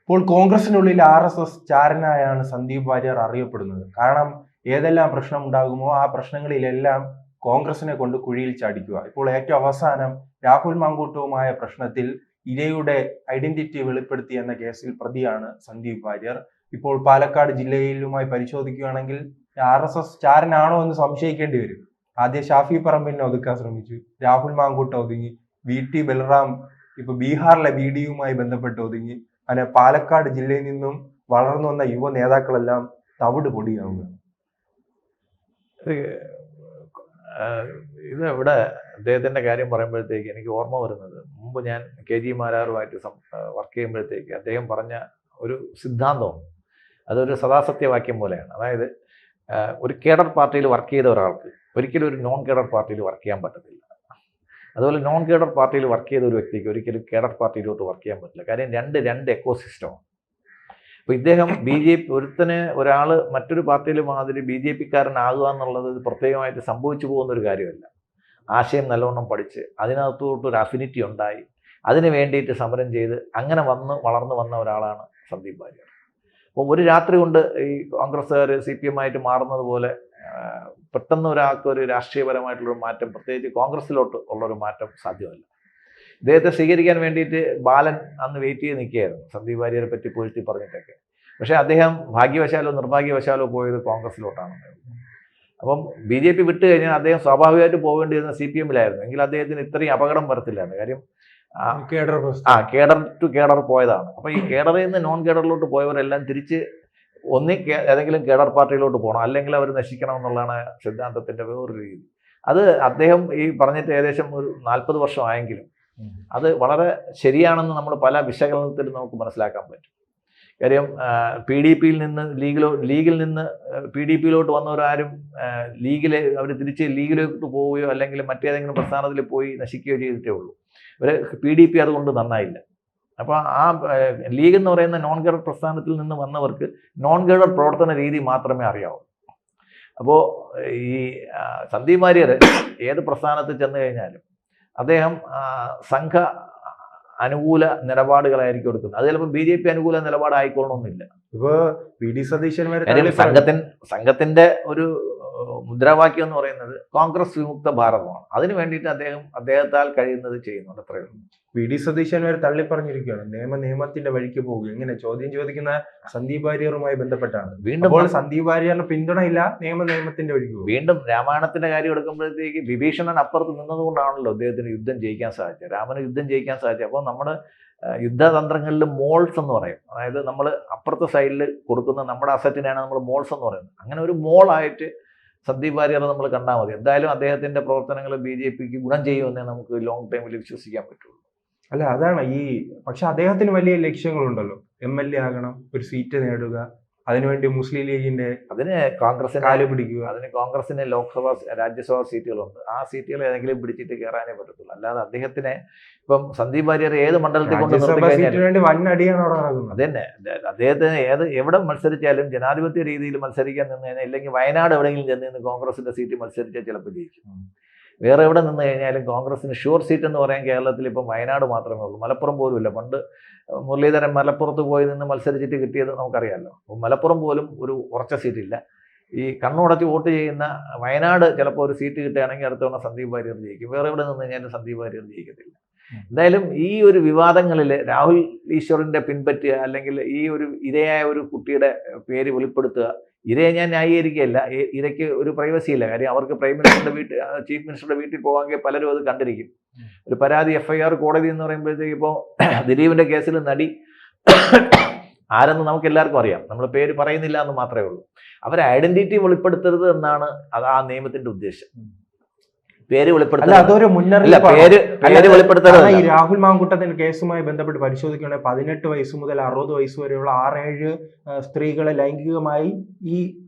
ഇപ്പോൾ കോൺഗ്രസിനുള്ളിൽ RSS ചാരനായാണ് സന്ദീപ് വാര്യർ അറിയപ്പെടുന്നത്. കാരണം ഏതെല്ലാം പ്രശ്നം ഉണ്ടാകുമോ ആ പ്രശ്നങ്ങളിലെല്ലാം കോൺഗ്രസിനെ കൊണ്ട് കുഴിയിൽ ചാടിക്കുക. ഇപ്പോൾ ഏറ്റവും അവസാനം രാഹുൽ മാങ്കൂട്ടവുമായ പ്രശ്നത്തിൽ ഇരയുടെ ഐഡന്റിറ്റി വെളിപ്പെടുത്തി എന്ന കേസിൽ പ്രതിയാണ് സന്ദീപ് വാര്യർ. ഇപ്പോൾ പാലക്കാട് ജില്ലയിലുമായി പരിശോധിക്കുകയാണെങ്കിൽ RSS ചാരനാണോ എന്ന് സംശയിക്കേണ്ടി വരും. ആദ്യം ഷാഫി പറമ്പിലിനെ ഒതുക്കാൻ ശ്രമിച്ചു, രാഹുൽ മാങ്കൂട്ടം ഒതുങ്ങി, VT ബൽറാം ഇപ്പൊ ബീഹാറിലെ BDയുമായി ബന്ധപ്പെട്ട് ഒതുങ്ങി. അങ്ങനെ പാലക്കാട് ജില്ലയിൽ നിന്നും വളർന്നു വന്ന യുവ നേതാക്കളെല്ലാം തവിട് പൊടിയാവുക. ഇത് ഇവിടെ അദ്ദേഹത്തിൻ്റെ കാര്യം പറയുമ്പോഴത്തേക്ക് എനിക്ക് ഓർമ്മ വരുന്നത്, മുമ്പ് ഞാൻ KG മാരാറുമായിട്ട് വർക്ക് ചെയ്യുമ്പോഴത്തേക്ക് അദ്ദേഹം പറഞ്ഞ ഒരു സിദ്ധാന്തം, അതൊരു സദാസത്യവാക്യം പോലെയാണ്. അതായത് ഒരു കേഡർ പാർട്ടിയിൽ വർക്ക് ചെയ്ത ഒരാൾക്ക് ഒരിക്കലും ഒരു നോൺ കേഡർ പാർട്ടിയിൽ വർക്ക് ചെയ്യാൻ പറ്റത്തില്ല. അതുപോലെ നോൺ കേഡർ പാർട്ടിയിൽ വർക്ക് ചെയ്ത ഒരു വ്യക്തിക്ക് ഒരിക്കലും കേഡർ പാർട്ടിയിലോട്ട് വർക്ക് ചെയ്യാൻ പറ്റില്ല. കാര്യം രണ്ട് എക്കോസിസ്റ്റമാണ്. അപ്പോൾ ഇദ്ദേഹം ഒരാൾ മറ്റൊരു പാർട്ടിയിൽ മാതിരി BJPക്കാരനാകുക എന്നുള്ളത് പ്രത്യേകമായിട്ട് സംഭവിച്ചു പോകുന്നൊരു കാര്യമല്ല. ആശയം നല്ലവണ്ണം പഠിച്ച് അതിനകത്തോട്ട് ഒരു അഫിനിറ്റി ഉണ്ടായി അതിന് വേണ്ടിയിട്ട് സമരം ചെയ്ത് അങ്ങനെ വളർന്നു വന്ന ഒരാളാണ് സന്ദീപ് വാര്യർ. അപ്പോൾ ഒരു രാത്രി കൊണ്ട് ഈ കോൺഗ്രസ്സുകാർ CPM ആയിട്ട് മാറുന്നത് പോലെ പെട്ടെന്ന് ഒരാൾക്ക് ഒരു രാഷ്ട്രീയപരമായിട്ടുള്ളൊരു മാറ്റം, പ്രത്യേകിച്ച് കോൺഗ്രസ്സിലോട്ട് ഉള്ളൊരു മാറ്റം സാധ്യമല്ല. ഇദ്ദേഹത്തെ സ്വീകരിക്കാൻ വേണ്ടിയിട്ട് ബാലൻ അന്ന് വെയിറ്റ് ചെയ്ത് നിൽക്കുകയായിരുന്നു, സന്ദീപ് വാര്യരെ പറ്റി പൊഴുത്തി പറഞ്ഞിട്ടൊക്കെ. പക്ഷേ അദ്ദേഹം ഭാഗ്യവശാലോ നിർഭാഗ്യവശാലോ പോയത് കോൺഗ്രസ്സിലോട്ടാണ്. അപ്പം BJP വിട്ട് കഴിഞ്ഞാൽ അദ്ദേഹം സ്വാഭാവികമായിട്ട് പോകേണ്ടിയിരുന്ന CPMലായിരുന്നു. എങ്കിൽ അദ്ദേഹത്തിന് ഇത്രയും അപകടം വരത്തില്ലായിരുന്നു. കാര്യം കേഡർ ടു കേഡർ പോയതാണ്. അപ്പോൾ ഈ കേഡറിൽ നിന്ന് നോൺ കേഡറിലോട്ട് പോയവരെല്ലാം തിരിച്ച് ഏതെങ്കിലും കേഡർ പാർട്ടിയിലോട്ട് പോകണം, അല്ലെങ്കിൽ അവർ നശിക്കണം എന്നുള്ളതാണ് സിദ്ധാന്തത്തിൻ്റെ വേറൊരു രീതി. അത് അദ്ദേഹം ഈ പറഞ്ഞിട്ട് ഏകദേശം ഒരു 40 വർഷമായെങ്കിലും അത് വളരെ ശരിയാണെന്ന് നമ്മൾ പല വിശകലനത്തിൽ നമുക്ക് മനസ്സിലാക്കാൻ പറ്റും. കാര്യം PDPയിൽ നിന്ന് ലീഗിൽ നിന്ന് PDPയിലോട്ട് വന്നവരാരും അവർ തിരിച്ച് ലീഗിലോട്ട് പോവുകയോ അല്ലെങ്കിൽ മറ്റേതെങ്കിലും പ്രസ്ഥാനത്തിൽ പോയി നശിക്കുകയോ ചെയ്തിട്ടേ ഉള്ളൂ. PDP അതുകൊണ്ട് നന്നായില്ല. അപ്പോൾ ആ ലീഗ് എന്ന് പറയുന്ന നോൺ കേഡർ പ്രസ്ഥാനത്തിൽ നിന്ന് വന്നവർക്ക് നോൺ കേഡർ പ്രവർത്തന രീതി മാത്രമേ അറിയാവൂ. അപ്പോൾ ഈ സന്ദീപ് വാര്യർ ഏത് പ്രസ്ഥാനത്തിൽ ചെന്ന് കഴിഞ്ഞാലും അദ്ദേഹം സംഘ അനുകൂല നിലപാടുകളായിരിക്കും എടുക്കുന്നത്. അത് ചിലപ്പോൾ BJP അനുകൂല നിലപാടായിക്കൊള്ളണമെന്നില്ല. ഇപ്പോൾ PD സതീശൻ സംഘത്തിന്റെ ഒരു മുദ്രാവാക്യം എന്ന് പറയുന്നത് കോൺഗ്രസ് വിമുക്ത ഭാരതമാണ്. അതിന് വേണ്ടിയിട്ട് അദ്ദേഹത്താൽ കഴിയുന്നത് ചെയ്യുന്നുണ്ട്, അത്രയേ ഉള്ളൂ. PD സതീശൻ വരെ തള്ളി പറഞ്ഞിരിക്കുകയാണ്, നിയമത്തിന്റെ വഴിക്ക് പോകും. ഇങ്ങനെ ചോദ്യം ചോദിക്കുന്ന സന്ദീപ് വാര്യറുമായി ബന്ധപ്പെട്ടാണ്. വീണ്ടും സന്ദീപ് വാര്യറിന് പിന്തുണയില്ല, നിയമത്തിന്റെ വഴിക്ക് പോകും. വീണ്ടും രാമായണത്തിന്റെ കാര്യം എടുക്കുമ്പോഴത്തേക്ക് വിഭീഷണൻ അപ്പുറത്ത് നിന്നതുകൊണ്ടാണല്ലോ അദ്ദേഹത്തിന് യുദ്ധം ജയിക്കാൻ സാധിച്ചത്, രാമന് യുദ്ധം ജയിക്കാൻ സാധിച്ചത്. അപ്പോൾ നമ്മുടെ യുദ്ധതന്ത്രങ്ങളിൽ മോൾസ് എന്ന് പറയും. അതായത് നമ്മൾ അപ്പുറത്തെ സൈഡിൽ കൊടുക്കുന്ന നമ്മുടെ അസറ്റിനാണ് നമ്മൾ മോൾസ് എന്ന് പറയുന്നത്. അങ്ങനെ ഒരു മോളായിട്ട് സന്ദീപ് വാര്യർ നമ്മൾ കണ്ടാൽ മതി. എന്തായാലും അദ്ദേഹത്തിന്റെ പ്രവർത്തനങ്ങൾ BJPക്ക് ഗുണം ചെയ്യുമെന്നേ നമുക്ക് ലോങ് ടൈമിൽ വിശ്വസിക്കാൻ പറ്റുള്ളൂ. അല്ല, അതാണ് പക്ഷെ അദ്ദേഹത്തിന് വലിയ ലക്ഷ്യങ്ങളുണ്ടല്ലോ. MLA ആകണം, ഒരു സീറ്റ് നേടുക, അതിനുവേണ്ടി മുസ്ലിം ലീഗിന്റെ കോൺഗ്രസിന് കാല് പിടിക്കുക. അതിന് കോൺഗ്രസിന് ലോക്സഭ രാജ്യസഭാ സീറ്റുകളുണ്ട്. ആ സീറ്റുകൾ ഏതെങ്കിലും പിടിച്ചിട്ട് കയറാനേ പറ്റത്തുള്ളൂ. അല്ലാതെ അദ്ദേഹത്തിന് ഇപ്പം സന്ദീപ് വാര്യർ ഏത് മണ്ഡലത്തിൽ കൊണ്ടുവരുന്നത് വൻ അടിയാണ് അവിടെ നടക്കുന്നത്. അതന്നെ, അദ്ദേഹത്തിന് എവിടെ മത്സരിച്ചാലും ജനാധിപത്യ രീതിയിൽ മത്സരിക്കാൻ നിന്ന് കഴിഞ്ഞാൽ, ഇല്ലെങ്കിൽ വയനാട് എവിടെയെങ്കിലും ചെന്ന് നിന്ന് കോൺഗ്രസിന്റെ സീറ്റ് മത്സരിച്ചാൽ ചിലപ്പോൾ ജയിക്കും. വേറെ എവിടെ നിന്ന് കഴിഞ്ഞാലും കോൺഗ്രസിന് ഷുവർ സീറ്റ് എന്ന് പറയാൻ കേരളത്തിൽ ഇപ്പം വയനാട് മാത്രമേ ഉള്ളൂ. മലപ്പുറം പോലും ഇല്ല. പണ്ട് മുരളീധരൻ മലപ്പുറത്ത് പോയി നിന്ന് മത്സരിച്ചിട്ട് കിട്ടിയത് നമുക്കറിയാമല്ലോ. അപ്പോൾ മലപ്പുറം പോലും ഒരു ഉറച്ച സീറ്റില്ല. ഈ കണ്ണുടച്ച് വോട്ട് ചെയ്യുന്ന വയനാട് ചിലപ്പോൾ ഒരു സീറ്റ് കിട്ടുകയാണെങ്കിൽ അടുത്ത തവണ സന്ദീപ് വാര്യർ ജയിക്കും. വേറെ എവിടെ നിന്ന് കഴിഞ്ഞാലും സന്ദീപ് വാര്യർ ജയിക്കത്തില്ല. എന്തായാലും ഈ ഒരു വിവാദങ്ങളിൽ രാഹുൽ ഈശ്വറിന്റെ പിൻപറ്റുക, അല്ലെങ്കിൽ ഈ ഒരു ഇരയായ ഒരു കുട്ടിയുടെ പേര് വെളിപ്പെടുത്തുക, ഇരയെ ഞാൻ ന്യായീകരിക്കുകയല്ല. ഇരയ്ക്ക് ഒരു പ്രൈവസി ഇല്ല. കാര്യം അവർക്ക് ചീഫ് മിനിസ്റ്ററുടെ വീട്ടിൽ പോകാമെങ്കിൽ പലരും അത് കണ്ടിരിക്കും. ഒരു പരാതി FIR കോടതി എന്ന് പറയുമ്പോഴത്തേക്ക് ഇപ്പോൾ ദിലീപിന്റെ കേസിൽ നടി ആരെന്ന് നമുക്ക് എല്ലാവർക്കും അറിയാം. നമ്മൾ പേര് പറയുന്നില്ല എന്ന് മാത്രമേ ഉള്ളൂ. അവർ ഐഡന്റിറ്റി വെളിപ്പെടുത്തരുത് എന്നാണ് ആ നിയമത്തിന്റെ ഉദ്ദേശം. പേര് വെളിപ്പെടുത്തരുത്, അതൊരു മുന്നറിയിപ്പ്. ഈ രാഹുൽ മാങ്കൂട്ടത്തിന്റെ കേസുമായി ബന്ധപ്പെട്ട് പരിശോധിക്കുകയാണെങ്കിൽ 18 വയസ്സ് മുതൽ 60 വയസ്സ് വരെയുള്ള 6-7 സ്ത്രീകളെ ലൈംഗികമായി ഈ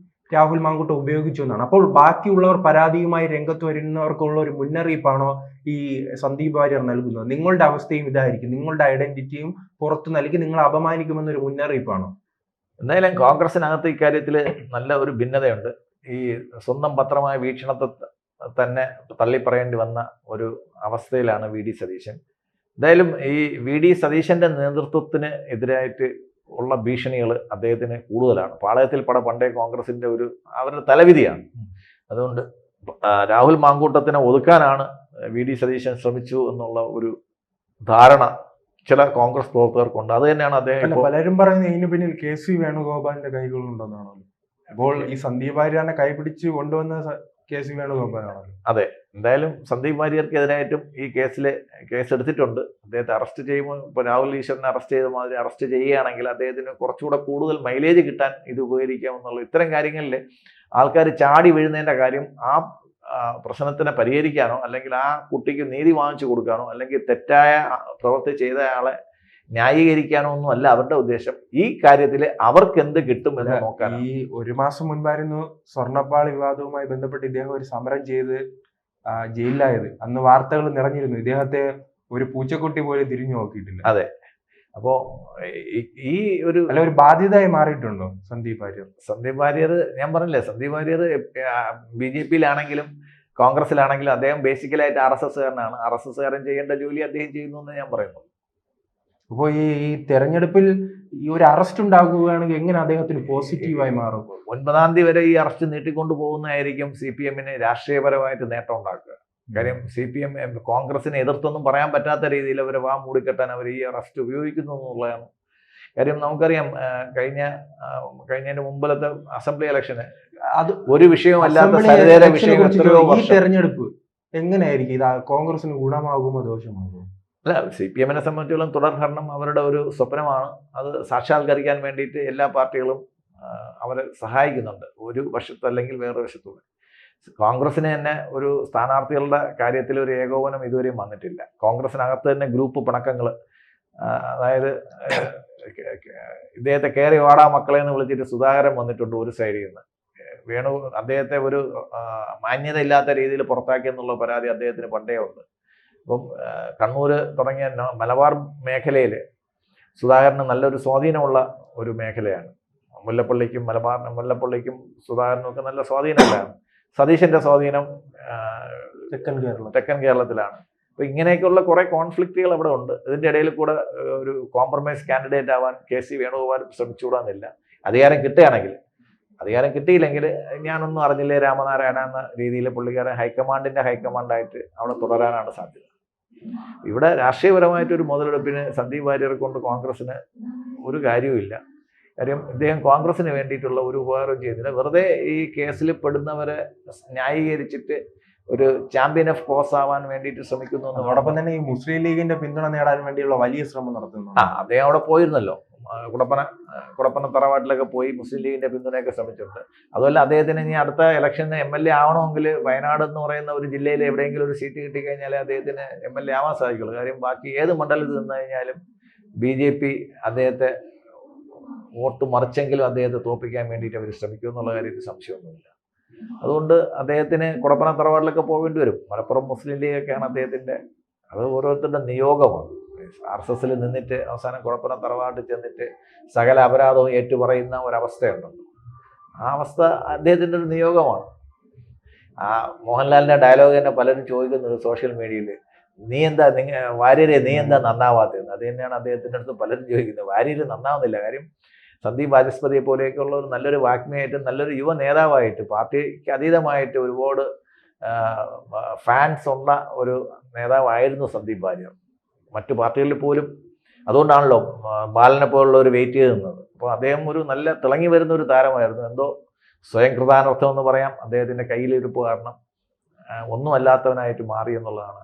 രാഹുൽ മാങ്കൂട്ടം ഉപയോഗിച്ചു എന്നാണ്. അപ്പോൾ ബാക്കിയുള്ളവർ പരാതിയുമായി രംഗത്ത് വരുന്നവർക്കുള്ള ഒരു മുന്നറിയിപ്പാണോ ഈ സന്ദീപ് വാര്യർ നൽകുന്നത്? നിങ്ങളുടെ അവസ്ഥയും ഇതായിരിക്കും, നിങ്ങളുടെ ഐഡന്റിറ്റിയും പുറത്തു നൽകി നിങ്ങളെ അപമാനിക്കുമെന്നൊരു മുന്നറിയിപ്പാണോ? എന്തായാലും കോൺഗ്രസിനകത്ത് ഇക്കാര്യത്തിൽ നല്ല ഒരു ഭിന്നതയുണ്ട്. ഈ സ്വന്തം പത്രമായ വീക്ഷണത്തെ തന്നെ തള്ളിപ്പറയേണ്ടി വന്ന ഒരു അവസ്ഥയിലാണ് VD സതീശൻ. എന്തായാലും ഈ VD സതീശന്റെ നേതൃത്വത്തിന് എതിരായിട്ട് ഉള്ള ഭീഷണികൾ അദ്ദേഹത്തിന് കൂടുതലാണ്. പാളയത്തിൽ പണ്ടേ കോൺഗ്രസിന്റെ അവരുടെ തലവിധിയാണ്. അതുകൊണ്ട് രാഹുൽ മാങ്കൂട്ടത്തിനെ ഒതുക്കാനാണ് വി.ഡി. സതീശൻ ശ്രമിച്ചു എന്നുള്ള ഒരു ധാരണ ചില കോൺഗ്രസ് പ്രവർത്തകർക്കുണ്ട്. അത് തന്നെയാണ് അദ്ദേഹം പലരും പറയുന്നത് ഇതിന് പിന്നിൽ കെ.സി. വേണുഗോപാലിന്റെ കൈകളുണ്ടെന്നാണോ? അപ്പോൾ ഈ സന്ദീപ് വാര്യറിനെ കൈപിടിച്ച് കൊണ്ടുവന്ന കെ.സി. വേണുഗോപാലാണല്ലോ. അതെ, എന്തായാലും സന്ദീപ് വാര്യർക്കെതിരായിട്ടും ഈ കേസ് എടുത്തിട്ടുണ്ട്. അദ്ദേഹത്തെ അറസ്റ്റ് ചെയ്യുമ്പോൾ ഇപ്പോൾ രാഹുൽ ഈശ്വറിനെ അറസ്റ്റ് ചെയ്ത മാതിരി അറസ്റ്റ് ചെയ്യുകയാണെങ്കിൽ അദ്ദേഹത്തിന് കുറച്ചുകൂടെ കൂടുതൽ മൈലേജ് കിട്ടാൻ ഇത് ഉപകരിക്കാമെന്നുള്ള ഇത്തരം കാര്യങ്ങളിൽ ആൾക്കാർ ചാടി വീഴുന്നതിൻ്റെ കാര്യം ആ പ്രശ്നത്തിനെ പരിഹരിക്കാനോ അല്ലെങ്കിൽ ആ കുട്ടിക്ക് നീതി വാങ്ങിച്ചു കൊടുക്കാനോ അല്ലെങ്കിൽ തെറ്റായ പ്രവൃത്തി ചെയ്ത ആളെ ന്യായീകരിക്കാനോ ഒന്നും അല്ല അവരുടെ ഉദ്ദേശം. ഈ കാര്യത്തിൽ അവർക്ക് എന്ത് കിട്ടും എന്ന് നോക്കാൻ. ഈ ഒരു മാസം മുൻപായിരുന്നു സ്വർണ്ണപ്പാൾ വിവാദവുമായി ബന്ധപ്പെട്ട് ഇദ്ദേഹം ഒരു സമരം ചെയ്ത് ജയിലിലായത്. അന്ന് വാർത്തകൾ നിറഞ്ഞിരുന്നു. ഇദ്ദേഹത്തെ ഒരു പൂച്ചക്കുട്ടി പോലും തിരിഞ്ഞു നോക്കിയിട്ടില്ല. അതെ, അപ്പോ ഈ ഒരു ബാധ്യതയായി മാറിയിട്ടുണ്ടോ സന്ദീപ് വാര്യർ? ഞാൻ പറഞ്ഞില്ലേ, സന്ദീപ് വാര്യർ BJP-യിലാണെങ്കിലും കോൺഗ്രസിലാണെങ്കിലും അദ്ദേഹം ബേസിക്കലായിട്ട് RSS-കാരനാണ്. RSS-കാരൻ ചെയ്യേണ്ട ജോലി അദ്ദേഹം ചെയ്യുന്നു എന്ന് ഞാൻ പറയുന്നു. അപ്പോൾ ഈ തെരഞ്ഞെടുപ്പിൽ ഈ ഒരു അറസ്റ്റ് ഉണ്ടാകുകയാണെങ്കിൽ എങ്ങനെ അദ്ദേഹത്തിന് പോസിറ്റീവായി മാറും? 9-ാം തീയതി വരെ ഈ അറസ്റ്റ് നീട്ടിക്കൊണ്ടു പോകുന്നതായിരിക്കും CPM-ന് രാഷ്ട്രീയപരമായിട്ട് നേട്ടം ഉണ്ടാക്കുക. കാര്യം CPM കോൺഗ്രസിനെ എതിർത്തൊന്നും പറയാൻ പറ്റാത്ത രീതിയിൽ അവർ മൂടിക്കെട്ടാൻ അവർ ഈ അറസ്റ്റ് ഉപയോഗിക്കുന്നു എന്നുള്ളതാണ്. കാര്യം നമുക്കറിയാം, കഴിഞ്ഞതിന് മുമ്പിലത്തെ അസംബ്ലി ഇലക്ഷന് അത് ഒരു വിഷയമല്ലാത്ത ഈ തെരഞ്ഞെടുപ്പ് എങ്ങനെയായിരിക്കും? ഇത് കോൺഗ്രസിന് ഗുണമാകുമോ ദോഷമാകുമോ? അല്ല, CPM-നെ സംബന്ധിച്ചോളം തുടർഭരണം അവരുടെ ഒരു സ്വപ്നമാണ്. അത് സാക്ഷാത്കരിക്കാൻ വേണ്ടിയിട്ട് എല്ലാ പാർട്ടികളും അവരെ സഹായിക്കുന്നുണ്ട്, ഒരു വശത്തല്ലെങ്കിൽ വേറൊരു വശത്തൂടെ. കോൺഗ്രസിന് തന്നെ ഒരു സ്ഥാനാർത്ഥികളുടെ കാര്യത്തിൽ ഒരു ഏകോപനം ഇതുവരെയും വന്നിട്ടില്ല. കോൺഗ്രസിനകത്ത് തന്നെ ഗ്രൂപ്പ് പിണക്കങ്ങൾ, അതായത് ഇദ്ദേഹത്തെ കയറി വാടാ മക്കളെ എന്ന് വിളിച്ചിട്ട് സുധാകരൻ വന്നിട്ടുണ്ട് ഒരു സൈഡിൽ നിന്ന്. അദ്ദേഹത്തെ ഒരു മാന്യത ഇല്ലാത്ത രീതിയിൽ പുറത്താക്കിയെന്നുള്ള പരാതി അദ്ദേഹത്തിന് പണ്ടേ ഉണ്ട്. അപ്പം കണ്ണൂർ തുടങ്ങിയ മലബാർ മേഖലയിൽ സുധാകരന് നല്ലൊരു സ്വാധീനമുള്ള ഒരു മേഖലയാണ്. മുല്ലപ്പള്ളിക്കും സുധാകരനും ഒക്കെ നല്ല സ്വാധീനമുള്ളതാണ്. സതീശന്റെ സ്വാധീനം തെക്കൻ കേരളത്തിലാണ്. അപ്പോൾ ഇങ്ങനെയൊക്കെയുള്ള കുറേ കോൺഫ്ലിക്റ്റുകൾ അവിടെ ഉണ്ട്. ഇതിൻ്റെ ഇടയിൽ കൂടെ ഒരു കോംപ്രമൈസ് കാൻഡിഡേറ്റ് ആവാൻ കെ.സി. വേണുഗോപാൽ ശ്രമിച്ചുകൂടാന്നില്ല. അധികാരം കിട്ടുകയാണെങ്കിൽ. അധികാരം കിട്ടിയില്ലെങ്കിൽ ഞാനൊന്നും അറിഞ്ഞില്ലേ രാമനാരായണ എന്ന രീതിയിൽ പുള്ളിക്കാരൻ ഹൈക്കമാൻഡായിട്ട് അവിടെ തുടരാനാണ് സാധ്യത. ഇവിടെ രാഷ്ട്രീയപരമായിട്ടൊരു മുതലെടുപ്പിന് സന്ദീപ് വാര്യരെ കൊണ്ട് കോൺഗ്രസിന് ഒരു കാര്യവുമില്ല. കാര്യം ഇദ്ദേഹം കോൺഗ്രസിന് വേണ്ടിയിട്ടുള്ള ഒരു ഉപകാരം ചെയ്തില്ല. വെറുതെ ഈ കേസിൽ പെടുന്നവരെ ന്യായീകരിച്ചിട്ട് ഒരു ചാമ്പ്യൻ ഓഫ് കോസ് ആവാൻ വേണ്ടിയിട്ട് ശ്രമിക്കുന്നു. അതോടൊപ്പം തന്നെ ഈ മുസ്ലിം ലീഗിന്റെ പിന്തുണ നേടാൻ വേണ്ടിയുള്ള വലിയ ശ്രമം നടത്തുന്നു. അദ്ദേഹം അവിടെ പോയിരുന്നല്ലോ, കുടപ്പന തറവാട്ടിലൊക്കെ പോയി മുസ്ലിം ലീഗിന്റെ പിന്തുണയൊക്കെ ശ്രമിച്ചിട്ടുണ്ട്. അതുപോലെ അദ്ദേഹത്തിന് ഇനി അടുത്ത ഇലക്ഷന് MLA ആവണമെങ്കിൽ വയനാട് എന്ന് പറയുന്ന ഒരു ജില്ലയിൽ എവിടെയെങ്കിലും ഒരു സീറ്റ് കിട്ടിക്കഴിഞ്ഞാലേ അദ്ദേഹത്തിന് MLA ആവാൻ സാധിക്കുള്ളൂ. കാര്യം ബാക്കി ഏത് മണ്ഡലത്തിൽ നിന്ന് കഴിഞ്ഞാലും BJP അദ്ദേഹത്തെ വോട്ട് മറിച്ചെങ്കിലും അദ്ദേഹത്തെ തോൽപ്പിക്കാൻ വേണ്ടിയിട്ട് അവർ ശ്രമിക്കും എന്നുള്ള കാര്യത്തിൽ സംശയമൊന്നുമില്ല. അതുകൊണ്ട് അദ്ദേഹത്തിന് കുടപ്പന തറവാട്ടിലൊക്കെ പോകേണ്ടി വരും. മലപ്പുറം മുസ്ലിം ലീഗൊക്കെയാണ് അദ്ദേഹത്തിൻ്റെ, അത് ഓരോരുത്തരുടെ നിയോഗമാണ്. RSS-ൽ നിന്നിട്ട് അവസാനം കുടപ്പന തറവാട്ടിൽ ചെന്നിട്ട് സകല അപരാധവും ഏറ്റുപറയുന്ന ഒരവസ്ഥയുണ്ടല്ലോ. ആ അവസ്ഥ അദ്ദേഹത്തിൻ്റെ ഒരു നിയോഗമാണ്. മോഹൻലാലിൻ്റെ ഡയലോഗ് തന്നെ പലരും ചോദിക്കുന്നത് സോഷ്യൽ മീഡിയയിൽ, വാര്യരെ നീ എന്താ നന്നാവാത്തതെന്ന്. അത് തന്നെയാണ് അദ്ദേഹത്തിൻ്റെ അടുത്ത് പലരും ചോദിക്കുന്നത്. വാര്യർ നന്നാവുന്നില്ല. കാര്യം സന്ദീപ് വാചസ്പതിയെ പോലെയൊക്കെയുള്ള ഒരു നല്ലൊരു വാഗ്മിയായിട്ട് നല്ലൊരു യുവ നേതാവായിട്ട് പാർട്ടിക്ക് അതീതമായിട്ട് ഒരുപാട് ഫാൻസ് ഉള്ള ഒരു നേതാവായിരുന്നു സന്ദീപ് വാര്യർ. മറ്റു പാർട്ടികളിൽ പോലും അതുകൊണ്ടാണല്ലോ ബാലനെ പോലുള്ള ഒരു വെയിറ്റ് ചെയ്ത് നിന്നത്. അപ്പോൾ അദ്ദേഹം ഒരു നല്ല തിളങ്ങി വരുന്ന ഒരു താരമായിരുന്നു. എന്തോ സ്വയം കൃതാനർത്ഥം എന്ന് പറയാം, അദ്ദേഹത്തിൻ്റെ കയ്യിലിരിപ്പ് കാരണം ഒന്നുമല്ലാത്തവനായിട്ട് മാറി എന്നുള്ളതാണ്